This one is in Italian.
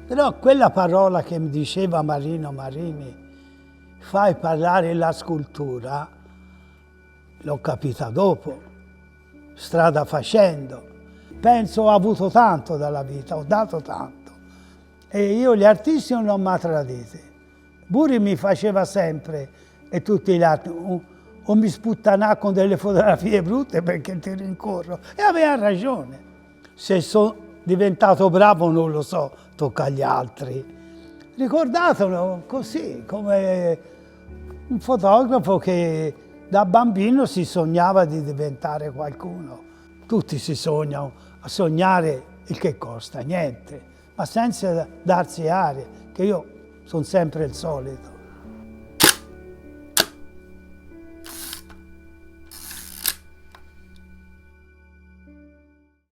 Però quella parola che mi diceva Marino Marini, fai parlare la scultura, l'ho capita dopo, strada facendo. Penso ho avuto tanto dalla vita, ho dato tanto. E io gli artisti non l'ho mai traditi. Buri mi faceva sempre, e tutti gli altri, o mi sputtanà con delle fotografie brutte perché ti rincorro. E aveva ragione. Se sono diventato bravo non lo so, tocca agli altri. Ricordatelo così, come un fotografo che da bambino si sognava di diventare qualcuno. Tutti si sognano, a sognare il che costa, niente, ma senza darsi aria, che io sono sempre il solito.